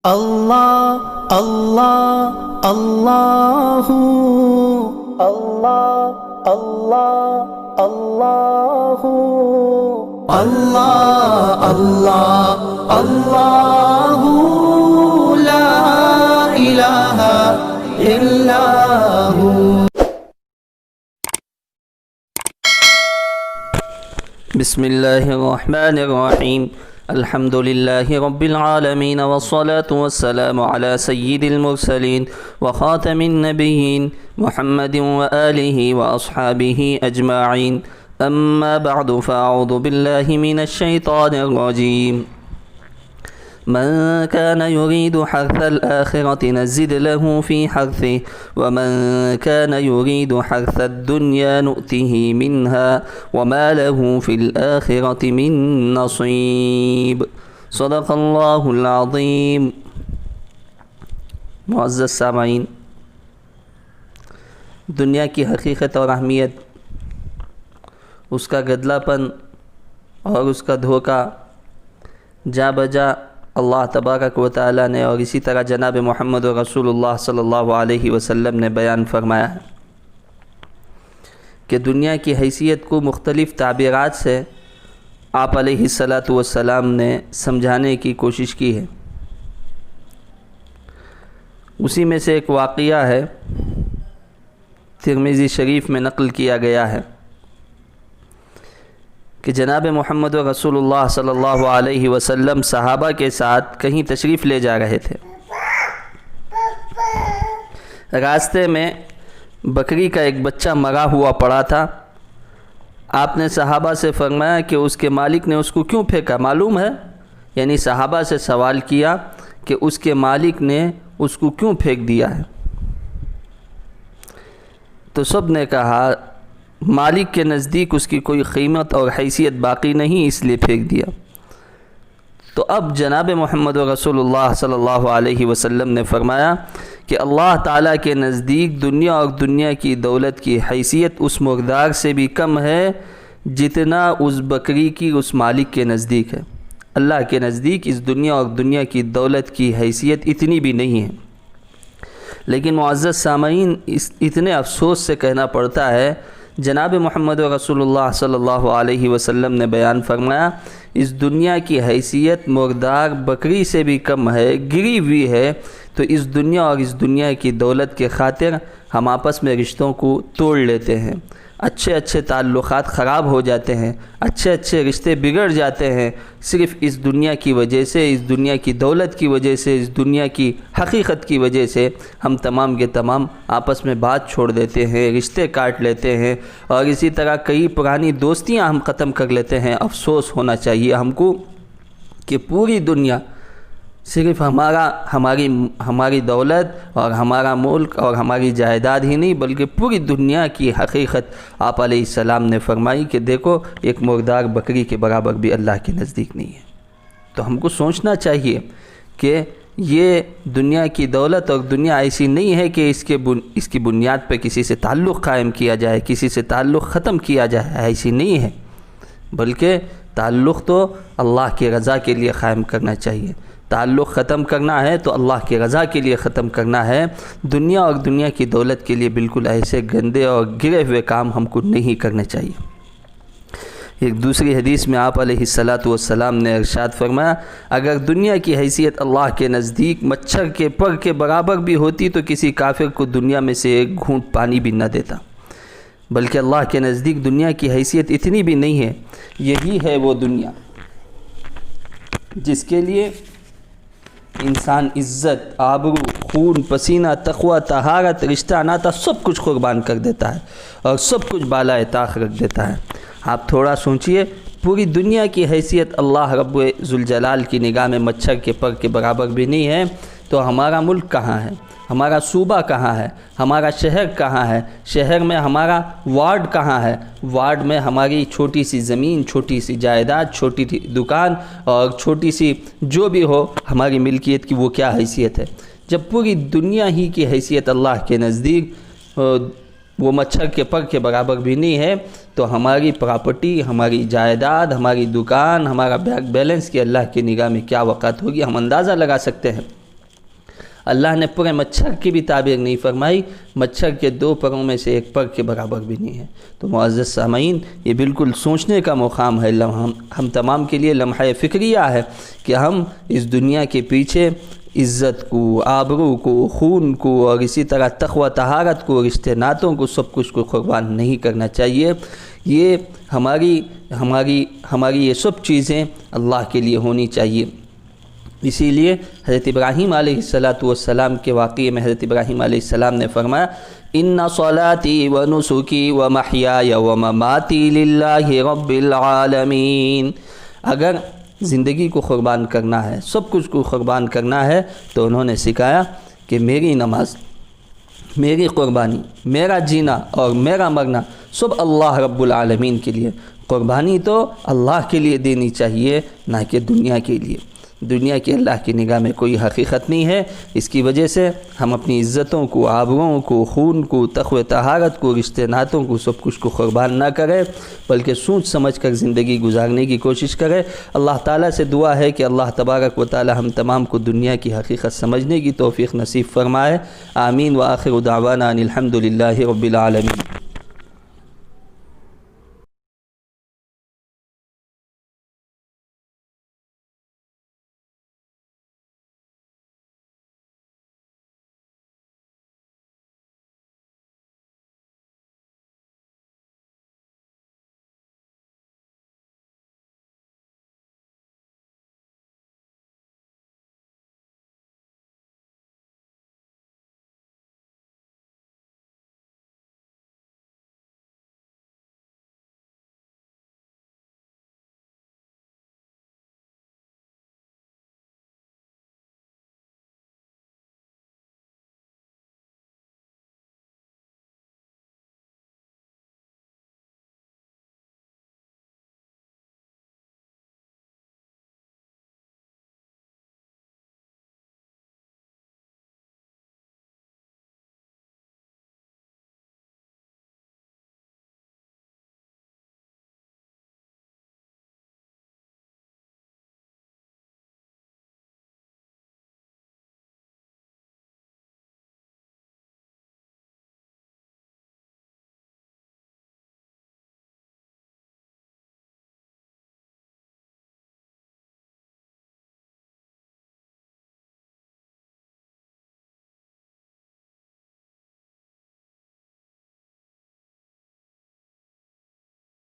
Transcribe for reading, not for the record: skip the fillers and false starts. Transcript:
اللہ اللہ اللہ اللہ اللہ اللہ اللہ اللہ اللہ لا الہ الا ہو۔ بسم اللہ الرحمن الرحیم۔ الحمد لله رب العالمين والصلاة والسلام على سيد المرسلين وخاتم النبيين محمد وآله وأصحابه أجمعين، أما بعد فأعوذ بالله من الشيطان الرجيم. من كان يريد حرث الآخرة نزد له في حرثه ومن كان يريد حرث الدنيا نؤته منها وما له في الآخرة من نصيب. صدق اللہ العظیم۔ معزز سامعین، دنیا کی حقیقت اور اہمیت، اس کا گدلا پن اور اس کا دھوکہ جا بجا اللہ تبارک و تعالیٰ نے اور اسی طرح جناب محمد رسول اللہ صلی اللہ علیہ وسلم نے بیان فرمایا ہے کہ دنیا کی حیثیت کو مختلف تعبیرات سے آپ علیہ السلام نے سمجھانے کی کوشش کی ہے۔ اسی میں سے ایک واقعہ ہے، ترمذی شریف میں نقل کیا گیا ہے کہ جناب محمد رسول اللہ صلی اللہ علیہ وسلم صحابہ کے ساتھ کہیں تشریف لے جا رہے تھے۔ راستے میں بکری کا ایک بچہ مرا ہوا پڑا تھا۔ آپ نے صحابہ سے فرمایا کہ اس کے مالک نے اس کو کیوں پھینکا، معلوم ہے؟ یعنی صحابہ سے سوال کیا کہ اس کے مالک نے اس کو کیوں پھینک دیا ہے؟ تو سب نے کہا مالک کے نزدیک اس کی کوئی قیمت اور حیثیت باقی نہیں، اس لیے پھینک دیا۔ تو اب جناب محمد رسول اللہ صلی اللہ علیہ وسلم نے فرمایا کہ اللہ تعالیٰ کے نزدیک دنیا اور دنیا کی دولت کی حیثیت اس مقدار سے بھی کم ہے جتنا اس بکری کی اس مالک کے نزدیک ہے۔ اللہ کے نزدیک اس دنیا اور دنیا کی دولت کی حیثیت اتنی بھی نہیں ہے۔ لیکن معزز سامعین، اتنے افسوس سے کہنا پڑتا ہے، جناب محمد رسول اللہ صلی اللہ علیہ وسلم نے بیان فرمایا اس دنیا کی حیثیت مقدار بکری سے بھی کم ہے، گری ہوئی ہے۔ تو اس دنیا اور اس دنیا کی دولت کے خاطر ہم آپس میں رشتوں کو توڑ لیتے ہیں، اچھے اچھے تعلقات خراب ہو جاتے ہیں، اچھے اچھے رشتے بگڑ جاتے ہیں، صرف اس دنیا کی وجہ سے، اس دنیا کی دولت کی وجہ سے، اس دنیا کی حقیقت کی وجہ سے ہم تمام کے تمام آپس میں بات چھوڑ دیتے ہیں، رشتے کاٹ لیتے ہیں، اور اسی طرح کئی پرانی دوستیاں ہم ختم کر لیتے ہیں۔ افسوس ہونا چاہیے ہم کو کہ پوری دنیا صرف ہماری دولت اور ہمارا ملک اور ہماری جائیداد ہی نہیں، بلکہ پوری دنیا کی حقیقت آپ علیہ السلام نے فرمائی کہ دیکھو ایک مردار بکری کے برابر بھی اللہ کے نزدیک نہیں ہے۔ تو ہم کو سوچنا چاہیے کہ یہ دنیا کی دولت اور دنیا ایسی نہیں ہے کہ اس کی بنیاد پہ کسی سے تعلق قائم کیا جائے، کسی سے تعلق ختم کیا جائے، ایسی نہیں ہے، بلکہ تعلق تو اللہ کی رضا کے لیے قائم کرنا چاہیے۔ تعلق ختم کرنا ہے تو اللہ کی رضا کے لیے ختم کرنا ہے۔ دنیا اور دنیا کی دولت کے لیے بالکل ایسے گندے اور گرے ہوئے کام ہم کو نہیں کرنے چاہیے۔ ایک دوسری حدیث میں آپ علیہ السلام نے ارشاد فرمایا اگر دنیا کی حیثیت اللہ کے نزدیک مچھر کے پر کے برابر بھی ہوتی تو کسی کافر کو دنیا میں سے ایک گھونٹ پانی بھی نہ دیتا، بلکہ اللہ کے نزدیک دنیا کی حیثیت اتنی بھی نہیں ہے۔ یہی ہے وہ دنیا جس کے لیے انسان عزت، آبرو، خون، پسینہ، تقوی، طہارت، رشتہ، ناتا سب کچھ قربان کر دیتا ہے اور سب کچھ بالائے طاق رکھ دیتا ہے۔ آپ تھوڑا سوچئے، پوری دنیا کی حیثیت اللہ رب ذوالجلال کی نگاہ میں مچھر کے پر کے برابر بھی نہیں ہے، تو ہمارا ملک کہاں ہے؟ ہمارا صوبہ کہاں ہے؟ ہمارا شہر کہاں ہے؟ شہر میں ہمارا وارڈ کہاں ہے؟ وارڈ میں ہماری چھوٹی سی زمین، چھوٹی سی جائیداد، چھوٹی سی دکان اور چھوٹی سی جو بھی ہو ہماری ملکیت کی وہ کیا حیثیت ہے؟ جب پوری دنیا ہی کی حیثیت اللہ کے نزدیک وہ مچھر کے پر کے برابر بھی نہیں ہے، تو ہماری پراپرٹی، ہماری جائیداد، ہماری دکان، ہمارا بینک بیلنس کی اللہ کی نگاہ میں کیا وقت ہوگی ہم اندازہ لگا سکتے ہیں۔ اللہ نے پورے مچھر کی بھی تعبیر نہیں فرمائی، مچھر کے 2 پروں میں سے 1 پر کے برابر بھی نہیں ہے۔ تو معزز سامعین، یہ بالکل سوچنے کا مقام ہے، ہم تمام کے لیے لمحہ فکریہ ہے کہ ہم اس دنیا کے پیچھے عزت کو، آبرو کو، خون کو اور اسی طرح تقوی طہارت کو، رشتے ناتوں کو، سب کچھ کو قربان نہیں کرنا چاہیے۔ یہ ہماری یہ سب چیزیں اللہ کے لیے ہونی چاہیے۔ اسی لیے حضرت ابراہیم علیہ السلام کے واقعے میں حضرت ابراہیم علیہ السلام نے فرمایا ان صلاتی و نسکی و محیای و مماتی للہ رب العالمین۔ اگر زندگی کو قربان کرنا ہے، سب کچھ کو قربان کرنا ہے، تو انہوں نے سکھایا کہ میری نماز، میری قربانی، میرا جینا اور میرا مرنا سب اللہ رب العالمین کے لیے۔ قربانی تو اللہ کے لیے دینی چاہیے، نہ کہ دنیا کے لیے۔ دنیا کی اللہ کی نگاہ میں کوئی حقیقت نہیں ہے۔ اس کی وجہ سے ہم اپنی عزتوں کو، آبروؤں کو، خون کو، تقوی طہارت کو، رشتے ناتوں کو، سب کچھ کو قربان نہ کرے، بلکہ سوچ سمجھ کر زندگی گزارنے کی کوشش کرے۔ اللہ تعالیٰ سے دعا ہے کہ اللہ تبارک و تعالی ہم تمام کو دنیا کی حقیقت سمجھنے کی توفیق نصیب فرمائے۔ آمین۔ وآخر دعوانا ان الحمد للہ رب العالمین۔